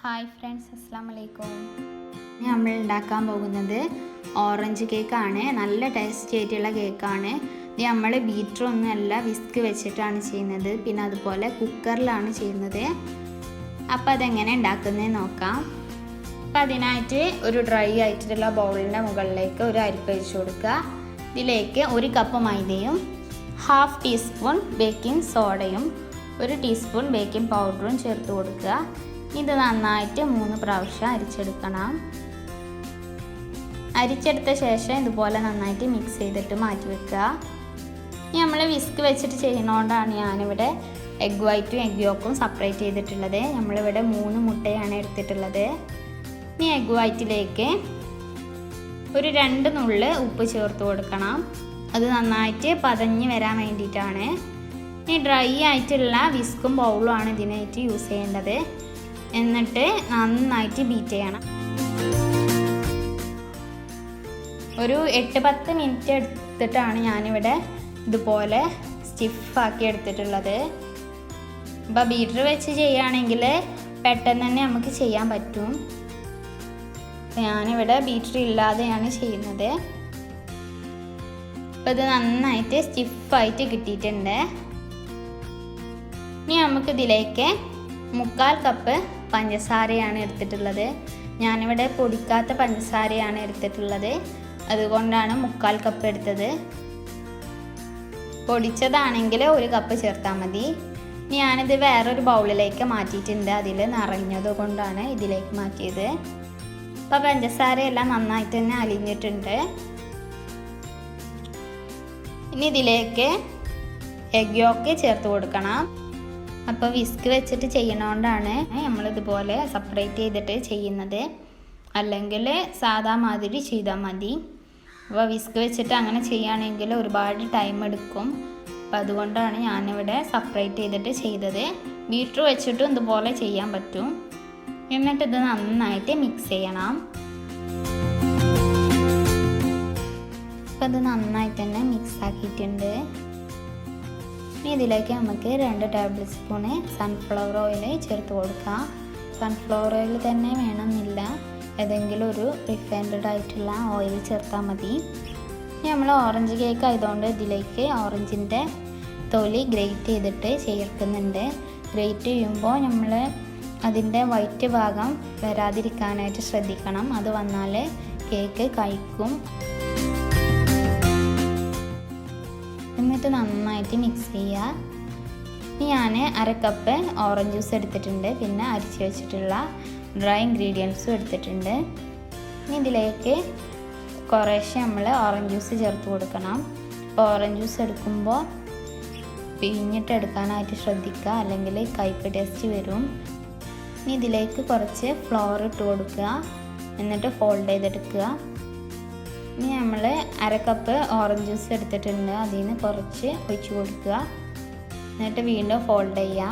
Hi friends, അസ്സാം വലൈക്കും. നമ്മൾ ഉണ്ടാക്കാൻ പോകുന്നത് ഓറഞ്ച് കേക്കാണ്. നല്ല ടേസ്റ്റി ആയിട്ടുള്ള കേക്കാണ്. ഇത് നമ്മൾ ബീറ്ററൊന്നും അല്ല, വിസ്ക് വെച്ചിട്ടാണ് ചെയ്യുന്നത്. പിന്നെ അതുപോലെ കുക്കറിലാണ് ചെയ്യുന്നത്. അപ്പോൾ അതെങ്ങനെ ഉണ്ടാക്കുന്നത് നോക്കാം. അപ്പം അതിനായിട്ട് ഒരു ഡ്രൈ ആയിട്ടുള്ള ബൗളിൻ്റെ മുകളിലേക്ക് ഒരു അരിപ്പ വെച്ച് കൊടുക്കുക. ഇതിലേക്ക് 1 കപ്പ് മൈദയും 1/2 ടീസ്പൂൺ ബേക്കിംഗ് സോഡയും 1 ടീസ്പൂൺ ബേക്കിംഗ് പൗഡറും ചേർത്ത് കൊടുക്കുക. ഇത് നന്നായിട്ട് 3 പ്രാവശ്യം അരിച്ചെടുക്കണം. അരിച്ചെടുത്ത ശേഷം ഇതുപോലെ നന്നായിട്ട് മിക്സ് ചെയ്തിട്ട് മാറ്റി വെക്കുക. ഇനി നമ്മൾ വിസ്ക് വെച്ചിട്ട് ചെയ്യുന്നതുകൊണ്ടാണ് ഞാനിവിടെ എഗ് വൈറ്റും എഗ് യോക്കും സെപ്പറേറ്റ് ചെയ്തിട്ടുള്ളത്. നമ്മളിവിടെ 3 മുട്ടയാണ് എടുത്തിട്ടുള്ളത്. ഇനി എഗ് വൈറ്റിലേക്ക് ഒരു 2 നുള്ള് ഉപ്പ് ചേർത്ത് കൊടുക്കണം. അത് നന്നായിട്ട് പതഞ്ഞ് വരാൻ വേണ്ടിയിട്ടാണ്. ഇനി ഡ്രൈ ആയിട്ടുള്ള വിസ്കും ബൗളും ആണ് ഇതിനായിട്ട് യൂസ് ചെയ്യേണ്ടത്. എന്നിട്ട് നന്നായിട്ട് ബീറ്റ് ചെയ്യണം. ഒരു 8-10 മിനിറ്റ് എടുത്തിട്ടാണ് ഞാനിവിടെ ഇതുപോലെ സ്റ്റിഫാക്കി എടുത്തിട്ടുള്ളത്. അപ്പോൾ ബീറ്റർ വെച്ച് ചെയ്യുകയാണെങ്കിൽ പെട്ടെന്ന് തന്നെ നമുക്ക് ചെയ്യാൻ പറ്റും. ഞാനിവിടെ ബീറ്റർ ഇല്ലാതെയാണ് ചെയ്യുന്നത്. അപ്പോൾ ഇത് നന്നായിട്ട് സ്റ്റിഫായിട്ട് കിട്ടിയിട്ടുണ്ട്. ഇനി നമുക്കിതിലേക്ക് 1/4 കപ്പ് പഞ്ചസാരയാണ് എടുത്തിട്ടുള്ളത്. ഞാനിവിടെ പൊടിക്കാത്ത പഞ്ചസാരയാണ് എടുത്തിട്ടുള്ളത്. അതുകൊണ്ടാണ് 1/4 കപ്പ് എടുത്തത്. പൊടിച്ചതാണെങ്കിൽ 1 കപ്പ് ചേർത്താൽ മതി. ഞാനിത് വേറൊരു ബൗളിലേക്ക് മാറ്റിയിട്ടുണ്ട്. അതിൽ നിറഞ്ഞത് കൊണ്ടാണ് ഇതിലേക്ക് മാറ്റിയത്. അപ്പോൾ പഞ്ചസാരയെല്ലാം നന്നായിട്ട് തന്നെ അലിഞ്ഞിട്ടുണ്ട്. ഇനി ഇതിലേക്ക് എഗ് യോക്ക് ചേർത്ത് കൊടുക്കണം. അപ്പോൾ വിസ്ക് വെച്ചിട്ട് ചെയ്യണോണ്ടാണ് നമ്മളിതുപോലെ സെപ്പറേറ്റ് ചെയ്തിട്ട് ചെയ്യുന്നത്. അല്ലെങ്കിൽ സാധാ മാതിരി ചെയ്താൽ മതി. അപ്പോൾ വിസ്ക് വെച്ചിട്ട് അങ്ങനെ ചെയ്യുകയാണെങ്കിൽ ഒരുപാട് ടൈം എടുക്കും. അപ്പോൾ അതുകൊണ്ടാണ് ഞാനിവിടെ സെപ്പറേറ്റ് ചെയ്തിട്ട് ചെയ്തത്. ബീറ്റർ വെച്ചിട്ടും ഇതുപോലെ ചെയ്യാൻ പറ്റും. എന്നിട്ടിത് നന്നായിട്ട് മിക്സ് ചെയ്യണം. അപ്പോൾ ഇത് നന്നായിട്ട് തന്നെ മിക്സ് ആക്കിയിട്ടുണ്ട്. ഇനി ഇതിലേക്ക് നമുക്ക് 2 ടേബിൾ സ്പൂണ് സൺഫ്ലവർ ഓയിൽ ചേർത്ത് കൊടുക്കാം. സൺഫ്ലവർ ഓയിൽ തന്നെ വേണമെന്നില്ല, ഏതെങ്കിലും ഒരു റിഫൈൻഡ് ആയിട്ടുള്ള ഓയിൽ ചേർത്താൽ മതി. ഇനി നമ്മൾ ഓറഞ്ച് കേക്ക് ആയതുകൊണ്ട് ഇതിലേക്ക് ഓറഞ്ചിൻ്റെ തൊലി ഗ്രേറ്റ് ചെയ്തിട്ട് ചേർക്കുന്നുണ്ട്. ഗ്രേറ്റ് ചെയ്യുമ്പോൾ നമ്മൾ അതിൻ്റെ വൈറ്റ് ഭാഗം വരാതിരിക്കാനായിട്ട് ശ്രദ്ധിക്കണം. അത് വന്നാൽ കേക്ക് കഴിക്കും. എന്നിട്ട് നന്നായിട്ട് മിക്സ് ചെയ്യുക. ഞാൻ 1/2 കപ്പ് ഓറഞ്ച് ജ്യൂസ് എടുത്തിട്ടുണ്ട്. പിന്നെ അരിച്ച് വെച്ചിട്ടുള്ള ഡ്രൈ ഇൻഗ്രീഡിയൻസും എടുത്തിട്ടുണ്ട്. ഇനി ഇതിലേക്ക് കുറേശ്ശെ നമ്മൾ ഓറഞ്ച് ജ്യൂസ് ചേർത്ത് കൊടുക്കണം. അപ്പോൾ ഓറഞ്ച് ജ്യൂസ് എടുക്കുമ്പോൾ പിഴിഞ്ഞിട്ട് എടുക്കാനായിട്ട് ശ്രദ്ധിക്കുക, അല്ലെങ്കിൽ കയ്പ്പ് ടേസ്റ്റ് വരും. ഇനി ഇതിലേക്ക് കുറച്ച് ഫ്ലോർ ഇട്ട് കൊടുക്കുക. എന്നിട്ട് ഫോൾഡ് ചെയ്തെടുക്കുക. ഇനി നമ്മൾ 1/2 കപ്പ് ഓറഞ്ച് ജ്യൂസ് എടുത്തിട്ടുണ്ട്. അതിൽ നിന്ന് കുറച്ച് ഒഴിച്ച് കൊടുക്കുക. എന്നിട്ട് വീണ്ടും ഫോൾഡ് ചെയ്യുക.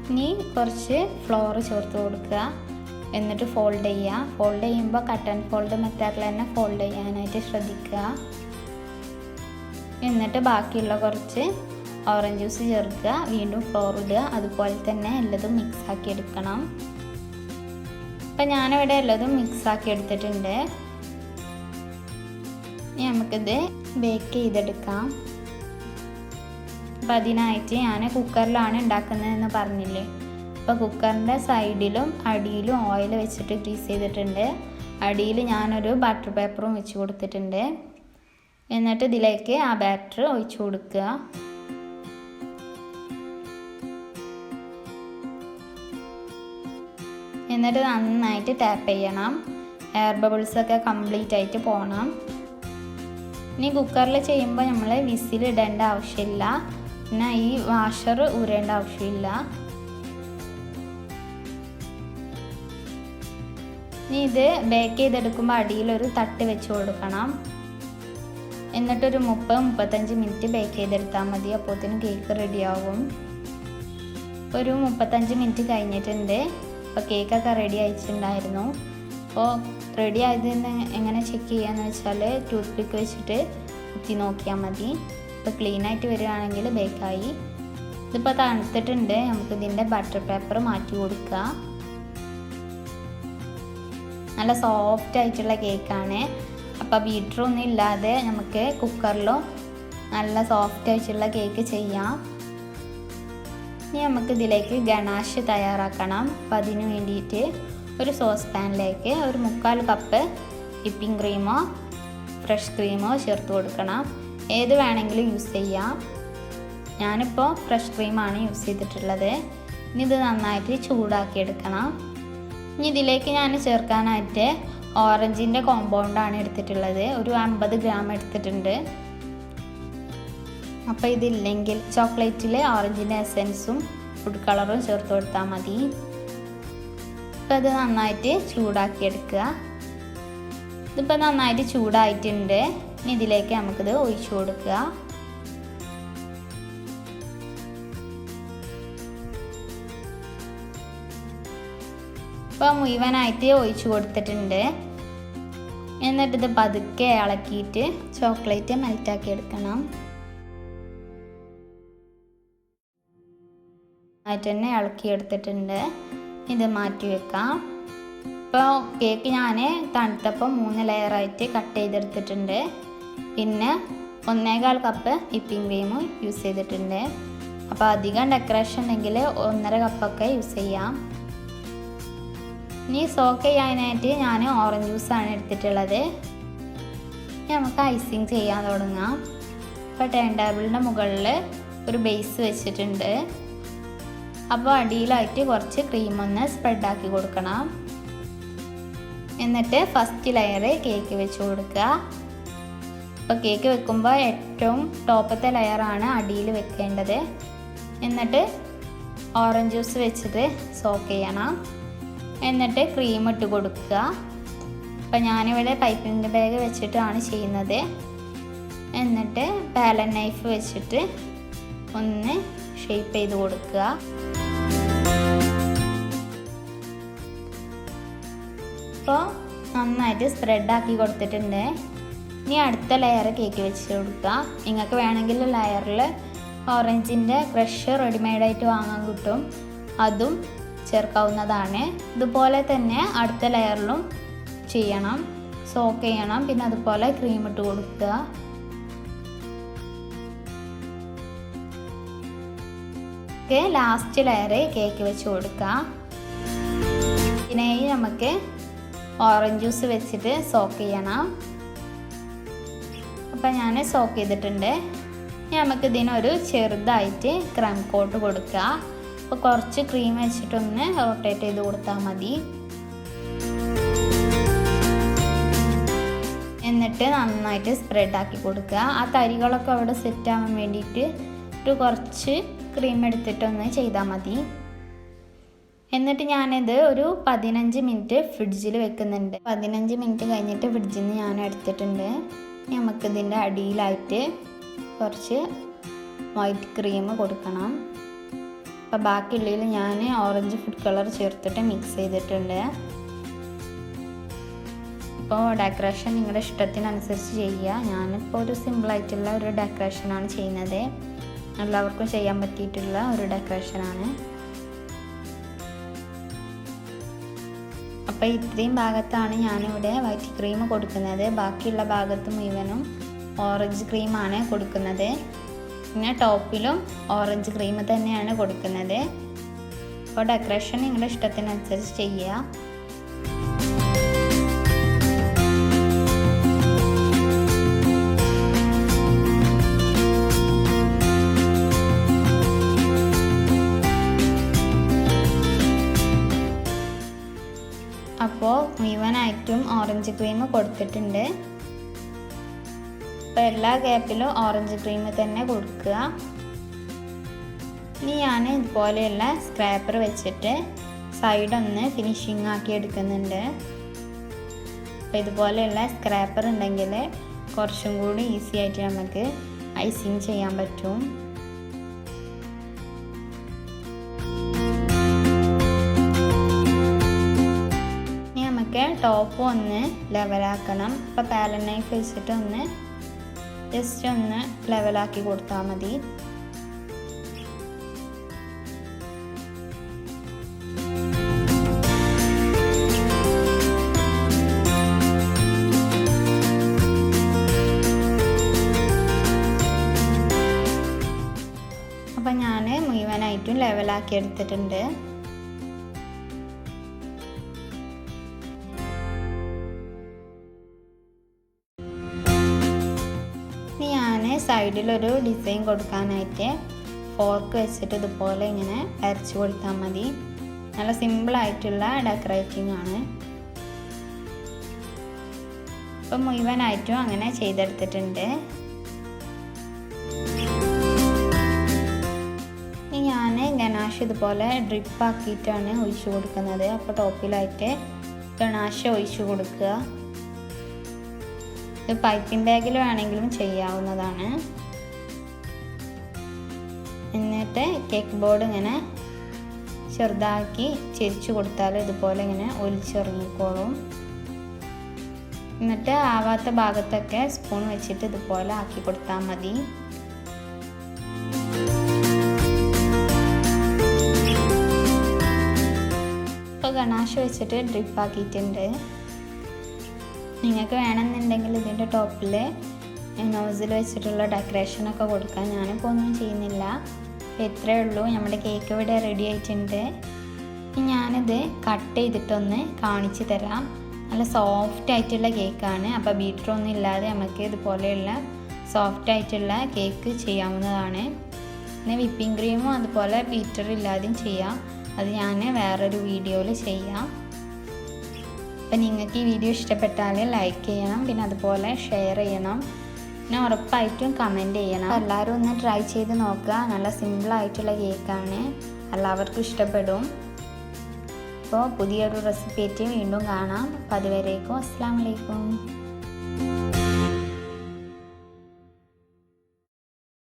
ഇനി കുറച്ച് ഫ്ലോർ ചേർത്ത് കൊടുക്കുക. എന്നിട്ട് ഫോൾഡ് ചെയ്യുക. ഫോൾഡ് ചെയ്യുമ്പോൾ കട്ട് ആൻഡ് ഫോൾഡ് മെത്തേഡിൽ തന്നെ ഫോൾഡ് ചെയ്യാനായിട്ട് ശ്രദ്ധിക്കുക. എന്നിട്ട് ബാക്കിയുള്ള കുറച്ച് ഓറഞ്ച് ജ്യൂസ് ചേർക്കുക. വീണ്ടും ഫ്ലോർ ഇടുക. അതുപോലെ തന്നെ എല്ലതും മിക്സ് ആക്കി എടുക്കണം. അപ്പം ഞാനിവിടെ എല്ലതും മിക്സാക്കി എടുത്തിട്ടുണ്ട്. ഇനി നമുക്കിത് ബേക്ക് ചെയ്തെടുക്കാം. അപ്പം അതിനായിട്ട് ഞാൻ കുക്കറിലാണ് ഉണ്ടാക്കുന്നതെന്ന് പറഞ്ഞില്ലേ. അപ്പോൾ കുക്കറിൻ്റെ സൈഡിലും അടിയിലും ഓയിൽ വെച്ചിട്ട് ഗ്രീസ് ചെയ്തിട്ടുണ്ട്. അടിയിൽ ഞാനൊരു ബട്ടർ പേപ്പറും വെച്ച് കൊടുത്തിട്ടുണ്ട്. എന്നിട്ട് ഇതിലേക്ക് ആ ബാറ്റർ ഒഴിച്ചു കൊടുക്കുക. എന്നിട്ട് നന്നായിട്ട് ടാപ്പ് ചെയ്യണം. എയർ ബബിൾസൊക്കെ കംപ്ലീറ്റ് ആയിട്ട് പോകണം. ഇനി കുക്കറിൽ ചെയ്യുമ്പോൾ നമ്മൾ വിസിൽ ഇടേണ്ട ആവശ്യമില്ല. പിന്നെ ഈ വാഷർ ഊരേണ്ട ആവശ്യമില്ല. ഇനി ഇത് ബേക്ക് ചെയ്തെടുക്കുമ്പോൾ അടിയിലൊരു തട്ട് വെച്ച് കൊടുക്കണം. എന്നിട്ടൊരു 30-35 മിനിറ്റ് ബേക്ക് ചെയ്തെടുത്താൽ മതി. അപ്പോഴത്തേനും കേക്ക് റെഡിയാവും. ഒരു 35 മിനിറ്റ് കഴിഞ്ഞിട്ടുണ്ട്. അപ്പോൾ കേക്കൊക്കെ റെഡി ആയിട്ടുണ്ടായിരുന്നു. അപ്പോൾ റെഡി ആയതെന്ന് എങ്ങനെ ചെക്ക് ചെയ്യാന്ന് വെച്ചാൽ ടൂത്ത് പിക്ക് വെച്ചിട്ട് കുത്തി നോക്കിയാൽ മതി. അപ്പോൾ ക്ലീനായിട്ട് വരികയാണെങ്കിൽ ബേക്കായി. ഇതിപ്പോൾ തണുത്തിട്ടുണ്ട്. നമുക്ക് ഇതിൻ്റെ ബട്ടർ പേപ്പർ മാറ്റി കൊടുക്കുക. നല്ല സോഫ്റ്റ് ആയിട്ടുള്ള കേക്കാണ്. അപ്പോൾ ബീറ്ററൊന്നും ഇല്ലാതെ നമുക്ക് കുക്കറിലോ നല്ല സോഫ്റ്റ് ആയിട്ടുള്ള കേക്ക് ചെയ്യാം. ഇനി നമുക്ക് ഇതിലേക്ക് ഗണാഷ് തയ്യാറാക്കണം. അപ്പം അതിന് വേണ്ടിയിട്ട് ഒരു സോസ് പാനിലേക്ക് ഒരു 3/4 കപ്പ് വിപ്പിംഗ് ക്രീമോ ഫ്രഷ് ക്രീമോ ചേർത്ത് കൊടുക്കണം. ഏത് വേണമെങ്കിലും യൂസ് ചെയ്യാം. ഞാനിപ്പോൾ ഫ്രഷ് ക്രീമാണ് യൂസ് ചെയ്തിട്ടുള്ളത്. ഇനി ഇത് നന്നായിട്ട് ചൂടാക്കി എടുക്കണം. ഇനി ഇതിലേക്ക് ഞാൻ ചേർക്കാനായിട്ട് ഓറഞ്ചിൻ്റെ കോമ്പൗണ്ടാണ് എടുത്തിട്ടുള്ളത്. ഒരു 50 ഗ്രാം എടുത്തിട്ടുണ്ട്. അപ്പോൾ ഇതില്ലെങ്കിൽ ചോക്ലേറ്റിൽ ഓറഞ്ചിൻ്റെ എസൻസും ഫുഡ് കളറും ചേർത്ത് കൊടുത്താൽ മതി. അപ്പോൾ ഇത് നന്നായിട്ട് ചൂടാക്കി എടുക്കുക. ഇതിപ്പോൾ നന്നായിട്ട് ചൂടായിട്ടുണ്ട്. ഇനി ഇതിലേക്ക് നമുക്കിത് ഒഴിച്ചു കൊടുക്കുക. ഇപ്പോൾ മുഴുവനായിട്ട് ഒഴിച്ചു കൊടുത്തിട്ടുണ്ട്. എന്നിട്ടിത് പതുക്കെ ഇളക്കിയിട്ട് ചോക്ലേറ്റ് മെൽറ്റാക്കി എടുക്കണം. ആയിട്ട് തന്നെ ഇളക്കിയെടുത്തിട്ടുണ്ട്. ഇത് മാറ്റി വെക്കാം. ഇപ്പോൾ കേക്ക് ഞാൻ തണുത്തപ്പോൾ 3 ലെയറായിട്ട് കട്ട് ചെയ്തെടുത്തിട്ടുണ്ട്. പിന്നെ 1/4 കപ്പ് വിപ്പിംഗ് ക്രീം യൂസ് ചെയ്തിട്ടുണ്ട്. അപ്പോൾ അധികം ഡെക്കറേഷൻ ഉണ്ടെങ്കിൽ 1.5 കപ്പൊക്കെ യൂസ് ചെയ്യാം. ഇനി സോക്ക് ചെയ്യാനായിട്ട് ഞാൻ ഓറഞ്ച് ജ്യൂസാണ് എടുത്തിട്ടുള്ളത്. ഇനി നമുക്ക് ഐസിങ് ചെയ്യാൻ തുടങ്ങാം. ഇപ്പോൾ ടേൺ ടേബിളിൻ്റെ മുകളിൽ ഒരു ബേസ് വെച്ചിട്ടുണ്ട്. അപ്പോൾ അടിയിലായിട്ട് കുറച്ച് ക്രീം ഒന്ന് സ്പ്രെഡാക്കി കൊടുക്കണം. എന്നിട്ട് ഫസ്റ്റ് ലെയർ കേക്ക് വെച്ച് കൊടുക്കുക. അപ്പോൾ കേക്ക് വെക്കുമ്പോൾ ഏറ്റവും ടോപ്പത്തെ ലെയറാണ് അടിയിൽ വെക്കേണ്ടത്. എന്നിട്ട് ഓറഞ്ച് ജ്യൂസ് വെച്ചിട്ട് സോക്ക് ചെയ്യണം. എന്നിട്ട് ക്രീം ഇട്ട് കൊടുക്കുക. അപ്പോൾ ഞാനിവിടെ പൈപ്പിംഗ് ബാഗ് വെച്ചിട്ടാണ് ചെയ്യുന്നത്. എന്നിട്ട് പാലൻ നൈഫ് വെച്ചിട്ട് ഒന്ന് ഷേപ്പ് ചെയ്ത് കൊടുക്കുക. അപ്പോൾ നന്നായിട്ട് സ്പ്രെഡാക്കി കൊടുത്തിട്ടുണ്ട്. ഇനി അടുത്ത ലെയർ കേക്ക് വെച്ച് കൊടുക്കുക. നിങ്ങൾക്ക് വേണമെങ്കിൽ ലെയറിൽ ഓറഞ്ചിൻ്റെ ക്രഷ് റെഡിമെയ്ഡായിട്ട് വാങ്ങാൻ കിട്ടും. അതും ചേർക്കാവുന്നതാണ്. ഇതുപോലെ തന്നെ അടുത്ത ലെയറിലും ചെയ്യണം. സോക്ക് ചെയ്യണം. പിന്നെ അതുപോലെ ക്രീം ഇട്ട് കൊടുക്കുക. ലാസ്റ്റ് ലെയർ കേക്ക് വെച്ച് കൊടുക്കുക. പിന്നെ നമുക്ക് ഓറഞ്ച് ജ്യൂസ് വെച്ചിട്ട് സോക്ക് ചെയ്യണം. അപ്പം ഞാൻ സോക്ക് ചെയ്തിട്ടുണ്ട്. ഇനി നമുക്ക് ഇതിനൊരു ചെറുതായിട്ട് ക്രീം കോട്ട് കൊടുക്കുക. അപ്പോൾ കുറച്ച് ക്രീം വെച്ചിട്ടൊന്ന് റൊട്ടേറ്റ് ചെയ്ത് കൊടുത്താൽ മതി. എന്നിട്ട് നന്നായിട്ട് സ്പ്രെഡാക്കി കൊടുക്കുക. ആ തരികളൊക്കെ അവിടെ സെറ്റ് ആവാൻ വേണ്ടിയിട്ട് ഒരു കുറച്ച് ക്രീം എടുത്തിട്ടൊന്ന് ചെയ്താൽ മതി. എന്നിട്ട് ഞാനിത് ഒരു 15 മിനിറ്റ് ഫ്രിഡ്ജിൽ വെക്കുന്നുണ്ട്. 15 മിനിറ്റ് കഴിഞ്ഞിട്ട് ഫ്രിഡ്ജിൽ നിന്ന് ഞാൻ എടുത്തിട്ടുണ്ട്. നമുക്കിതിൻ്റെ അടിയിലായിട്ട് കുറച്ച് വൈറ്റ് ക്രീം കൊടുക്കണം. അപ്പോൾ ബാക്കിയുള്ളതിൽ ഞാൻ ഓറഞ്ച് ഫുഡ് കളർ ചേർത്തിട്ട് മിക്സ് ചെയ്തിട്ടുണ്ട്. അപ്പോൾ ഡെക്കറേഷൻ നിങ്ങളുടെ ഇഷ്ടത്തിനനുസരിച്ച് ചെയ്യുക. ഞാനിപ്പോൾ ഒരു സിമ്പിളായിട്ടുള്ള ഒരു ഡെക്കറേഷനാണ് ചെയ്യുന്നത്. എല്ലാവർക്കും ചെയ്യാൻ പറ്റിയിട്ടുള്ള ഒരു ഡെക്കറേഷനാണ്. അപ്പോൾ ഇത്രയും ഭാഗത്താണ് ഞാനിവിടെ വൈറ്റ് ക്രീം കൊടുക്കുന്നത്. ബാക്കിയുള്ള ഭാഗത്ത് മുഴുവനും ഓറഞ്ച് ക്രീമാണ് കൊടുക്കുന്നത്. പിന്നെ ടോപ്പിലും ഓറഞ്ച് ക്രീം തന്നെയാണ് കൊടുക്കുന്നത്. അപ്പോൾ ഡെക്കറേഷൻ നിങ്ങളുടെ ഇഷ്ടത്തിനനുസരിച്ച് ചെയ്യുക. അപ്പോൾ മുഴുവനായിട്ടും ഓറഞ്ച് ക്രീം കൊടുത്തിട്ടുണ്ട്. അപ്പോൾ എല്ലാ ഗ്യാപ്പിലും ഓറഞ്ച് ക്രീം തന്നെ കൊടുക്കുക. ഇനി ഞാൻ ഇതുപോലെയുള്ള സ്ക്രാപ്പർ വെച്ചിട്ട് സൈഡൊന്ന് ഫിനിഷിങ് ആക്കി എടുക്കുന്നുണ്ട്. അപ്പോൾ ഇതുപോലെയുള്ള സ്ക്രാപ്പർ ഉണ്ടെങ്കിൽ കുറച്ചും കൂടി ഈസി ആയിട്ട് നമുക്ക് ഐസിങ് ചെയ്യാൻ പറ്റും. ഇനി നമുക്ക് ടോപ്പ് ഒന്ന് ലെവലാക്കണം. അപ്പോൾ പാലൻ നൈഫ് വെച്ചിട്ട് ഒന്ന് ജസ്റ്റ് ഒന്ന് ലെവലാക്കി കൊടുത്താൽ മതി. ആക്കി എടുത്തിട്ടുണ്ട്. ഇനി ഞാൻ സൈഡിലൊരു ഡിസൈൻ കൊടുക്കാനായിട്ട് ഫോർക്ക് വെച്ചിട്ട് ഇതുപോലെ ഇങ്ങനെ വരച്ച് കൊടുത്താൽ മതി. നല്ല സിമ്പിളായിട്ടുള്ള ഡെക്കറേറ്റിംഗ് ആണ്. ഇപ്പം മുഴുവനായിട്ടും അങ്ങനെ ചെയ്തെടുത്തിട്ടുണ്ട്. ഇനി ഞാൻ ഗനാഷ് ഇതുപോലെ ഡ്രിപ്പാക്കിയിട്ടാണ് ഒഴിച്ചു കൊടുക്കുന്നത്. അപ്പോൾ ടോപ്പിലായിട്ട് ഗനാഷ് ഒഴിച്ചു കൊടുക്കുക. ഇത് പൈപ്പിംഗ് ബാഗിൽ വേണമെങ്കിലും ചെയ്യാവുന്നതാണ്. എന്നിട്ട് കേക്ക് ബോർഡ് ഇങ്ങനെ ചെറുതാക്കി ചെരിച്ചു കൊടുത്താൽ ഇതുപോലെ ഇങ്ങനെ ഒലിച്ചിറങ്ങിക്കോളും. എന്നിട്ട് ആവാത്ത ഭാഗത്തൊക്കെ സ്പൂൺ വെച്ചിട്ട് ഇതുപോലെ ആക്കി കൊടുത്താൽ മതി. ഇപ്പോൾ ഗണാഷ് വെച്ചിട്ട് ഡ്രിപ്പാക്കിയിട്ടുണ്ട്. നിങ്ങൾക്ക് വേണമെന്നുണ്ടെങ്കിൽ ഇതിൻ്റെ ടോപ്പിൽ നോസിൽ വെച്ചിട്ടുള്ള ഡെക്കറേഷനൊക്കെ കൊടുക്കാൻ. ഞാനിപ്പോൾ ഒന്നും ചെയ്യുന്നില്ല. ഇത്രയേ ഉള്ളൂ. നമ്മുടെ കേക്ക് ഇവിടെ റെഡി ആയിട്ടുണ്ട്. ഞാനിത് കട്ട് ചെയ്തിട്ടൊന്ന് കാണിച്ചു തരാം. നല്ല സോഫ്റ്റ് ആയിട്ടുള്ള കേക്കാണ്. അപ്പോൾ ബീറ്ററൊന്നും ഇല്ലാതെ നമുക്ക് ഇതുപോലെയുള്ള സോഫ്റ്റ് ആയിട്ടുള്ള കേക്ക് ചെയ്യാവുന്നതാണ്. പിന്നെ വിപ്പിംഗ് ക്രീമും അതുപോലെ ബീറ്റർ ഇല്ലാതെയും ചെയ്യാം. അത് ഞാൻ വേറൊരു വീഡിയോയിൽ ചെയ്യാം. അപ്പം നിങ്ങൾക്ക് ഈ വീഡിയോ ഇഷ്ടപ്പെട്ടാൽ ലൈക്ക് ചെയ്യണം, പിന്നെ അതുപോലെ ഷെയർ ചെയ്യണം, പിന്നെ ഉറപ്പായിട്ടും കമൻറ്റ് ചെയ്യണം. എല്ലാവരും ഒന്ന് ട്രൈ ചെയ്ത് നോക്കുക. നല്ല സിമ്പിളായിട്ടുള്ള കേക്കാണ്. എല്ലാവർക്കും ഇഷ്ടപ്പെടും. അപ്പോൾ പുതിയൊരു റെസിപ്പി ആയിട്ട് വീണ്ടും കാണാം. അപ്പോൾ അതുവരേക്കും അസ്സലാമു അലൈക്കും.